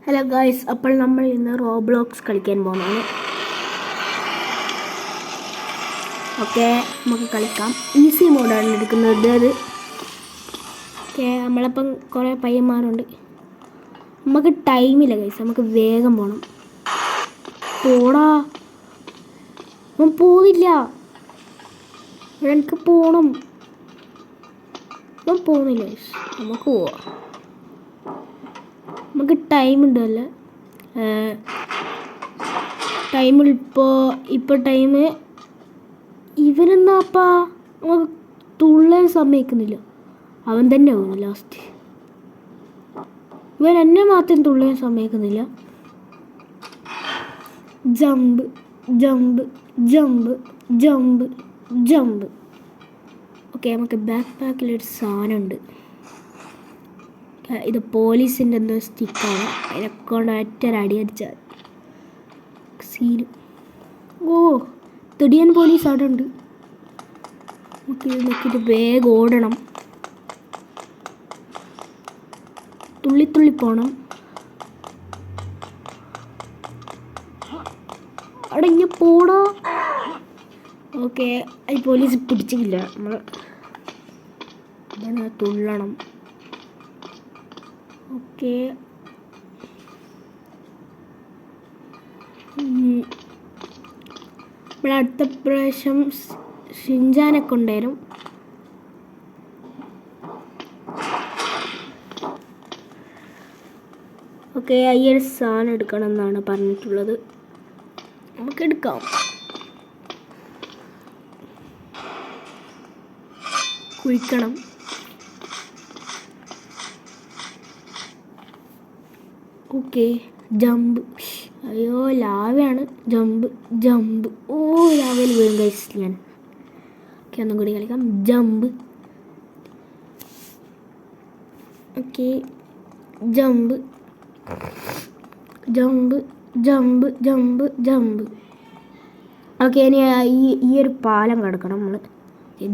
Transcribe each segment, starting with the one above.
Hello guys, അപ്പോൾ നമ്മൾ ഇന്ന് റോബ്ലോക്സ് കളിക്കാൻ പോകുന്നതാണ്. ഓക്കെ, നമുക്ക് കളിക്കാം. ഈസി മോഡാണ് എടുക്കുന്നത്. അത് ഓക്കെ, നമ്മളപ്പം കുറേ പയ്യന്മാരുണ്ട്. നമുക്ക് ടൈമില്ല ഗൈസ്, നമുക്ക് വേഗം പോകണം. പോടാ, അവൻ പോവില്ല. എനിക്ക് പോകണം. അവൻ പോകുന്നില്ല ഗൈസ്, നമുക്ക് പോവാം. നമുക്ക് ടൈമുണ്ട് അല്ല, ടൈമിൽ ഇപ്പോൾ ടൈം ഇവനെന്നാപ്പാ നമുക്ക് തുള്ളാൻ സമ്മതിക്കുന്നില്ല. അവൻ തന്നെ പോകുന്നു ലാസ്റ്റ്. ഇവൻ എന്നെ മാത്രം തുള്ളാൻ സമ്മതിക്കുന്നില്ല. Jump jump jump jump jump. Okay, നമുക്ക് ബാക്ക് പാക്കിലൊരു സാധനമുണ്ട്. ഇത് പോലീസിൻ്റെ എന്തോ സ്റ്റിക്കാണ്. അതിനെക്കൊണ്ട് ഒറ്റൊരടി അടിച്ചാൽ സീന്. ഓ, തിടിയൻ പോലീസ് അവിടെ ഉണ്ട്. നമുക്ക് ഇത് നോക്കിയിട്ട് വേഗം ഓടണം. തുള്ളി പോണം. അവിടെ ഇങ്ങനെ പോടാ. ഓക്കെ, ഈ പോലീസ് പിടിച്ചില്ല. നമ്മൾ ഇങ്ങനെ തുള്ളണം. ഓക്കെ, നമ്മൾ അടുത്ത പ്രാവശ്യം ഷിൻജാനെ കൊണ്ടുവരും. ഓക്കെ, ഈ ഒരു സാധനം എടുക്കണം എന്നാണ് പറഞ്ഞിട്ടുള്ളത്. നമുക്കെടുക്കാം. കുഴിക്കണം. Okay, jump. അയ്യോ, ലാവയാണ്. Jump jump. ഓ, ലാവയിൽ വീഴും ഗൈസ് ഞാൻ. ഓക്കെ, ഒന്നും കൂടി കളിക്കാം. Jump. Okay, jump jump jump jump jump. Okay, ഇനി ഈ ഒരു പാലം കിടക്കണം നമ്മൾ.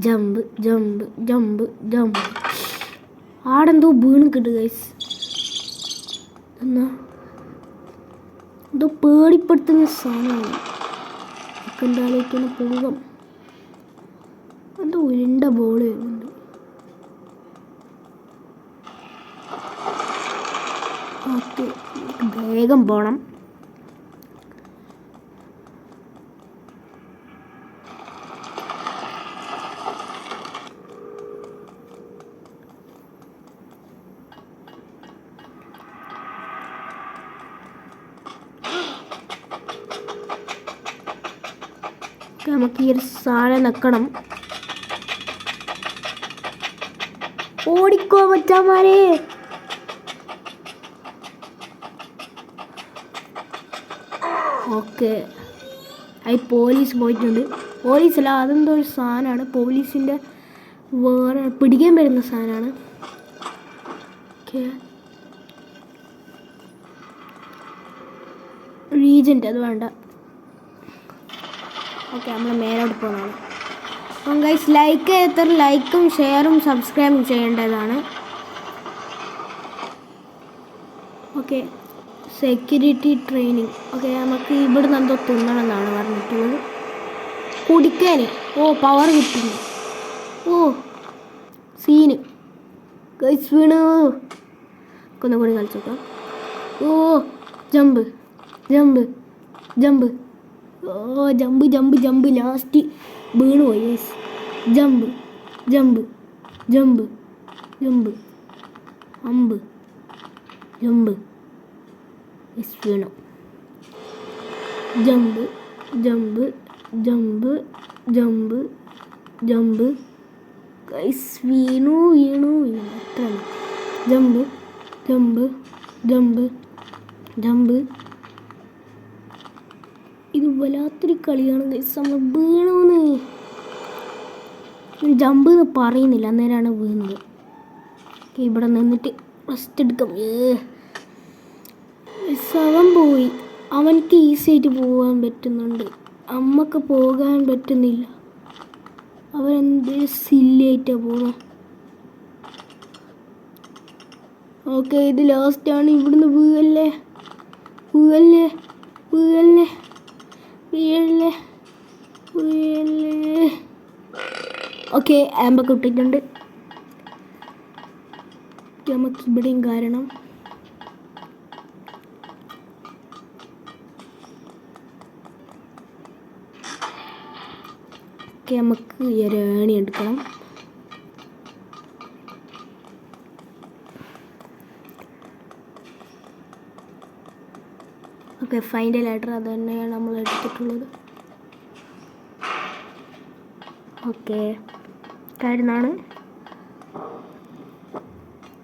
Jump jump jump jump. ആടെന്തോ വീണ് കിട്ടും ഗൈസ്. എന്നാ എന്തോ പേടിപ്പെടുത്തുന്ന സാധനമാണ്. എന്താലേക്കാണ് പോകാം. എന്തോ ഉരുണ്ട ബോൾ വരുന്നുണ്ട്. ഓക്കെ, വേഗം പോണം. നമുക്ക് ഈ ഒരു സാധനം നിൽക്കണം. ഓടിക്കോ മച്ചാമാരെ. ഓക്കെ, ഈ പോലീസ് പോയിട്ടുണ്ട്. പോലീസല്ല, അതെന്തോ ഒരു സാധനമാണ്. പോലീസിൻ്റെ വേറെ പിടിക്കാൻ വരുന്ന സാധനമാണ്. ഓക്കെ, റീജൻ്റ് അത് വേണ്ട. ഓക്കെ, നമ്മൾ മേലോട്ട് പോകുന്നതാണ്. അപ്പം ഗൈസ്, ലൈക്കും ഷെയറും സബ്സ്ക്രൈബും ചെയ്യേണ്ടതാണ്. Okay, security training. ഓക്കെ, നമുക്ക് ഇവിടുന്ന് എന്തോ തിന്നണം എന്നാണ് പറഞ്ഞിട്ടുള്ളത്. കുടിക്കാൻ. ഓ, പവർ കിട്ടുന്നു. ഓ, സീന് ഗൈസ്. വീണു. ഒന്നും കൂടി കളിച്ചു നോക്കാം. ഓ, ജമ്പ് ജമ്പ് ജമ്പ്. ഓ, ജമ്പ് ജമ്പ് ജമ്പ്. ലാസ്റ്റ് വീണു പോയി guys. Jump jump jump jump അമ്പ് ജമ്പ്. വീണു. Jump jump jump jump jump guys. വീണു വീണു വീണു. എത്ര ജമ്പ് ജമ്പ് ജമ്പ് ജമ്പ്. ഇത് വല്ലാത്തൊരു കളിയാണ് ഗൈസ്. നമ്മൾ വീണൂന്ന് ജമ്പ് എന്ന് പറയുന്നില്ല, അന്നേരമാണ് വീണത്. ഇവിടെ നിന്നിട്ട് റെസ്റ്റ് എടുക്കാം. അവൻ പോയി. അവനക്ക് ഈസി ആയിട്ട് പോകാൻ പറ്റുന്നുണ്ട്, അമ്മക്ക് പോകാൻ പറ്റുന്നില്ല. അവൻ എന്തൊരു സില്ലിയായിട്ടാണ് പോകുന്നത്. ഓക്കെ, ഇത് ലാസ്റ്റാണ്. ഇവിടുന്ന് വീഴല്ലേ. വീഴല്ലേ വീഴല്ലേ വീഴല്ലേ വീഴല്ലേ. ഓക്കെ ആമ്പൊക്കെ ഇട്ടിട്ടുണ്ട്. നമുക്ക് ഇവിടെയും കാരണം നമുക്ക് ഈ ഒരു ഏണി എടുക്കണം. ഓക്കെ ഫൈനലായിട്ട് അത് തന്നെയാണ് നമ്മൾ എടുത്തിട്ടുള്ളത്. ഓക്കെ കാര്യമാണ്.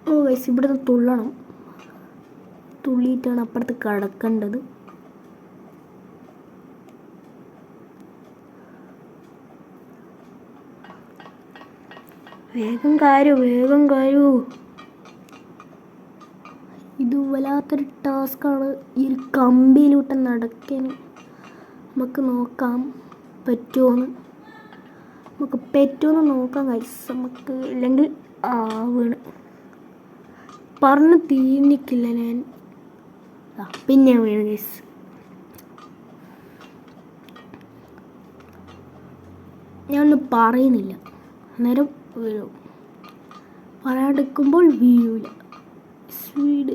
ഓ ഗൈസ് ഇവിടുന്ന് തുള്ളണം. തുള്ളിയിട്ടാണ് അപ്പുറത്ത് കടക്കേണ്ടത്. വേഗം കാരൂ. ഇത് വല്ലാത്തൊരു ടാസ്ക്കാണ് ഈ ഒരു കമ്പിയിലൂട്ട് നടക്കാൻ. നമുക്ക് നോക്കാം പറ്റുമോയെന്ന്. നോക്കാം ഗൈസ്. നമുക്ക് ഇല്ലെങ്കിൽ വീണ് പറഞ്ഞ് തീർന്നിക്കില്ല ഞാൻ. പിന്നെ വീണ് ഗൈസ്. ഞാനൊന്നും പറയുന്നില്ല, അന്നേരം വീഴും. പറയാണ്ടിരിക്കുമ്പോൾ വീഴൂല. വീണ്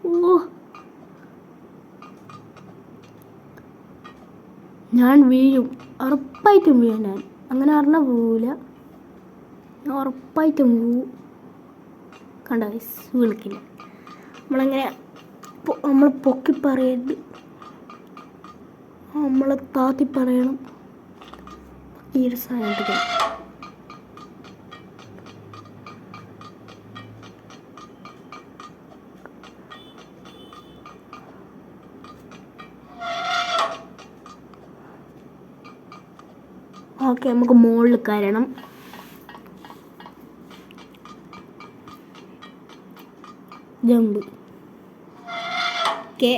ഓ ഞാൻ വീഴും, ഉറപ്പായിട്ടും വീഴും. ഞാൻ അങ്ങനെ പറഞ്ഞാൽ വീഴൂല, ഞാൻ ഉറപ്പായിട്ടും വീഴും. കണ്ട വിളിക്കില്ല. നമ്മളങ്ങനെ നമ്മൾ പൊക്കി പറയരുത്, നമ്മൾ താത്തി പറയണം. ഈ ഒരു സാധനം ഓക്കെ നമുക്ക് മുകളിൽ കയറണം. ജമ്പ് ഓക്കെ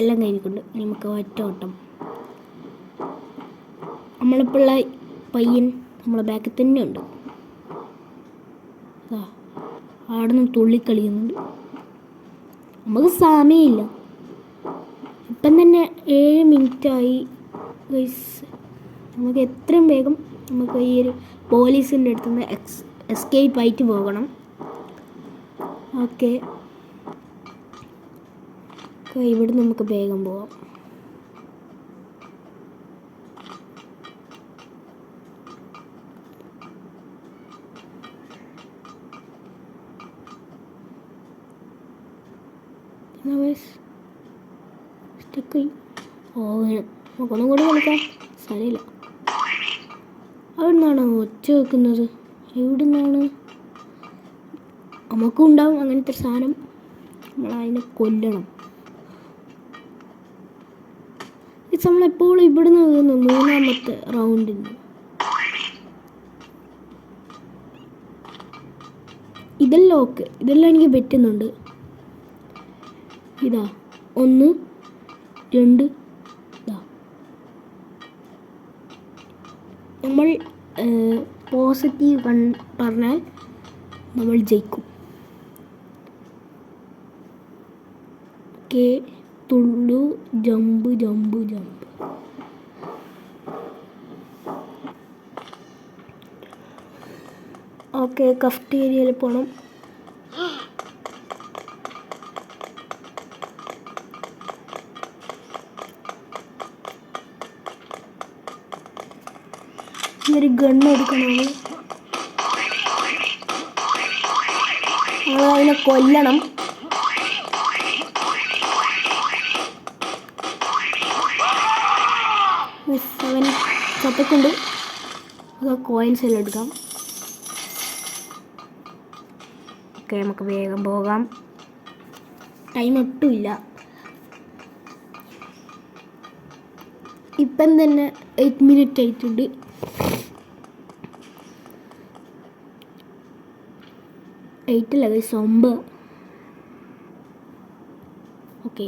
എല്ലാം കഴിഞ്ഞിട്ടുണ്ട്. നമുക്ക് ഒറ്റ ഓട്ടം. നമ്മളിപ്പോൾ പയ്യൻ നമ്മളെ ബാക്കിൽ തന്നെ ഉണ്ട്. അവിടെ നിന്ന് തുള്ളിക്കളിക്കുന്നുണ്ട്. നമുക്ക് സമയമില്ല. ഇപ്പം തന്നെ 7 മിനിറ്റായി. നമുക്ക് എത്രയും വേഗം നമുക്ക് ഈ ഒരു പോലീസിൻ്റെ അടുത്ത് നിന്ന് എസ്കേപ്പ് ആയിട്ട് പോകണം. ഓക്കെ ഇവിടെ നമുക്ക് വേഗം പോവാം. നമുക്കൊന്നും കൂടി കളിക്കാം. സ്ഥലമില്ല. അവിടെ നിന്നാണ് ഒച്ച വെക്കുന്നത്. എവിടെ നിന്നാണ്? നമുക്കും ഉണ്ടാവും അങ്ങനത്തെ സാധനം. നമ്മളതിനെ കൊല്ലണം. നമ്മളെപ്പോഴും ഇവിടുന്ന് വീഴുന്നു 3ാമത്തെ റൗണ്ടിൽ. ഇതെല്ലാം ഓക്കെ, ഇതെല്ലാം എനിക്ക് പറ്റുന്നുണ്ട്. ഇതാ 1 2 ഇതാ. നമ്മൾ പോസിറ്റീവ് പറഞ്ഞാൽ നമ്മൾ ജയിക്കും. ഓക്കെ തുള്ളു ജമ്പ്. ഓക്കെ കഫ്റ്റേരിയയിൽ പോകണം. ഒരു ഗണ്ണ് എടുക്കണം. നമ്മളതിനെ കൊല്ലണം. അവൻ ചത്തക്കുണ്ട്. കോയിൻസ് എല്ലാം എടുക്കാം. ഓക്കെ നമുക്ക് വേഗം പോകാം. ടൈം ഒട്ടുമില്ല. ഇപ്പം തന്നെ 8 മിനിറ്റ് ആയിട്ടുണ്ട്. എയ്റ്റല്ല 9. Okay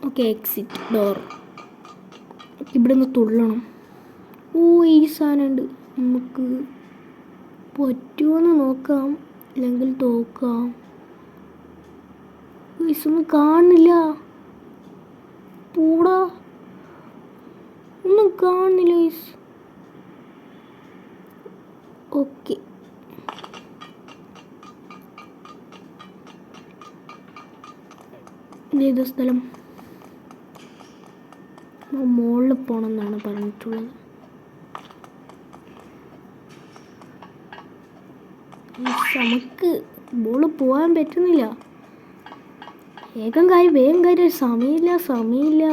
okay, exit door. ഇവിടെ നിന്ന് തുള്ളണം. ഓ, ഈ സാധനമുണ്ട്. നമുക്ക് പറ്റുമോയെന്ന് നോക്കാം, അല്ലെങ്കിൽ തോക്കാം. ഒന്നും കാണില്ല. പൂടാ, ഒന്നും കാണില്ല. ഓക്കെ, ഇതേത് സ്ഥലം? മുകളിൽ പോകണമെന്നാണ് പറഞ്ഞിട്ടുള്ളത്. നമുക്ക് മുകളിൽ പോകാൻ പറ്റുന്നില്ല. വേഗം കാര്യം, സമയമില്ല.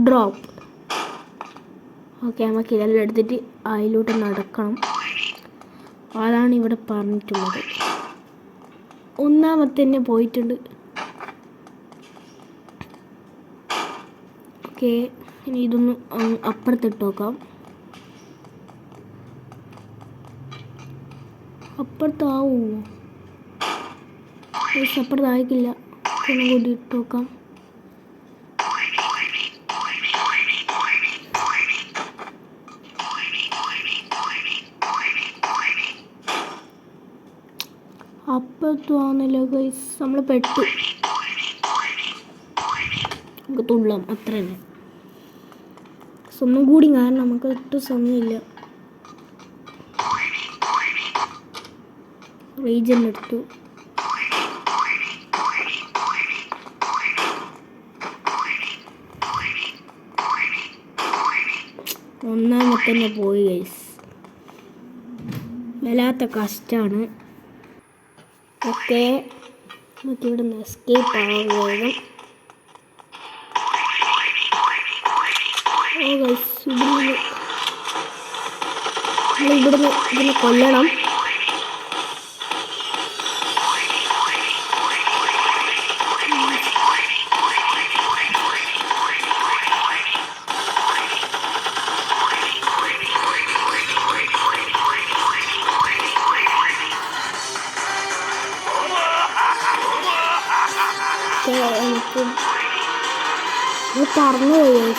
ഡ്രോപ്പ്. ഓക്കെ, നമുക്ക് ഇതെല്ലാം എടുത്തിട്ട് അതിലോട്ട് നടക്കണം. അതാണ് ഇവിടെ പറഞ്ഞിട്ടുള്ളത്. ഒന്നാമത്തെ തന്നെ പോയിട്ടുണ്ട്. ഓക്കെ, ഇനി ഇതൊന്ന് അപ്പുറത്തിട്ട് നോക്കാം. അപ്പുറത്താവൂ? അപ്പുറത്തായിക്കില്ല. ഒന്നും കൂടി ഇട്ട് നോക്കാം. അപ്പുറത്തും ആവുന്നില്ല ഗൈസ്, നമ്മൾ പെട്ടു. നമുക്ക് തുള്ളാം, അത്ര തന്നെ. ഒന്നും കൂടി, കാരണം നമുക്ക് ഒട്ടും സമയമില്ല. റീജൻ എടുത്തു. ഒന്നാമത്തെ തന്നെ പോയി ഗൈസ്. വല്ലാത്ത കഷ്ടമാണ്. ഓക്കെ, നമുക്കിവിടെ നിന്ന് എസ്കേപ്പ് ആവാൻ വേണം. ഓ ഗൈസ്, ഇവിടുന്ന് ഇതിനെ കൊല്ലണം. എനിക്ക് പറഞ്ഞുപോയി.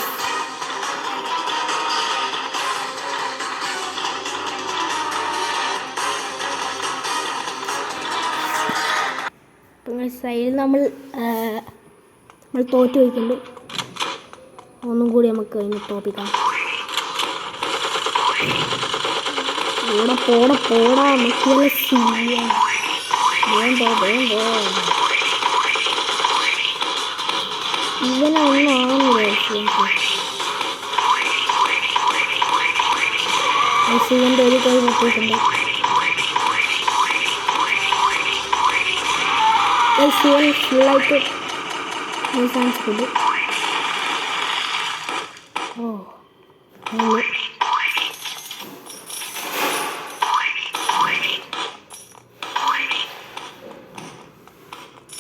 സൈഡിൽ നമ്മൾ തോറ്റു വയ്ക്കുന്നുണ്ട്. ഒന്നും കൂടി നമുക്ക് അതിന് തോപ്പിക്കാം. പോടാ നമുക്കെല്ലാം ചെയ്യാം. വേണ്ടോ ഇവനൊന്നും ആവുന്നില്ല. ഇവൻ്റെ ഒരു കൈ പൊട്ടിയിട്ടുണ്ട്. ഫുള്ളായിട്ട് കാണിച്ചിട്ടുണ്ട്.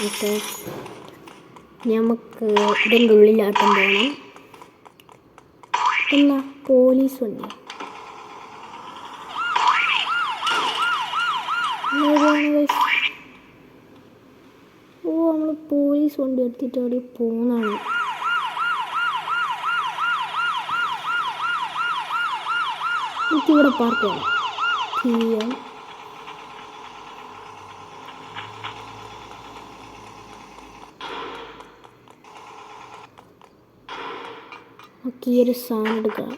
ഓക്കെ, നമുക്ക് ഇതിൻ്റെ ഉള്ളിലാട്ടം പോകണം. എന്നാ പോലീസ് വണ്ടി. നമ്മൾ പോലീസ് വണ്ടി എടുത്തിട്ട് അവിടെ പോകുന്നതാണ്. എനിക്കിവിടെ പാർക്ക് ചെയ്യാം. നമുക്ക് ഈ ഒരു സാധനം എടുക്കാം.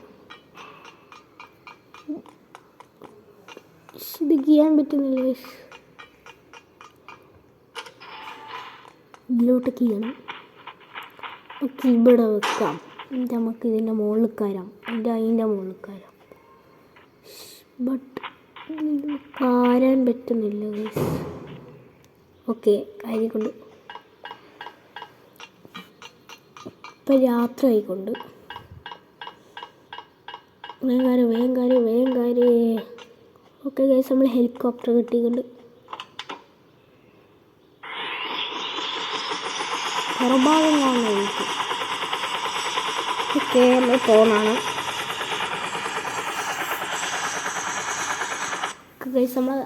ഇത് ചെയ്യാൻ പറ്റുന്നില്ല. ഇതിലോട്ട് ചെയ്യണം. നമുക്ക് ഇവിടെ വെക്കാം. എന്നിട്ട് നമുക്ക് ഇതിൻ്റെ മുകളിൽ കയറാം. അതിൻ്റെ മുകളിൽ കയറാം. ബട്ട് ഇത് കയറാൻ പറ്റുന്നില്ല ഗൈസ്. ഓക്കെ, ആയിക്കൊണ്ട് ഇപ്പം യാത്ര ആയിക്കൊണ്ട് വേഗം കാര്യം. ഓക്കെ ഗൈസ്, നമ്മൾ ഹെലികോപ്റ്റർ കിട്ടിയിട്ടുണ്ട്. പുറഭാഗം കാണാനായിരിക്കും. ഓക്കെ, നമ്മൾ പോകുന്നതാണ്. ഗൈസ് നമ്മൾ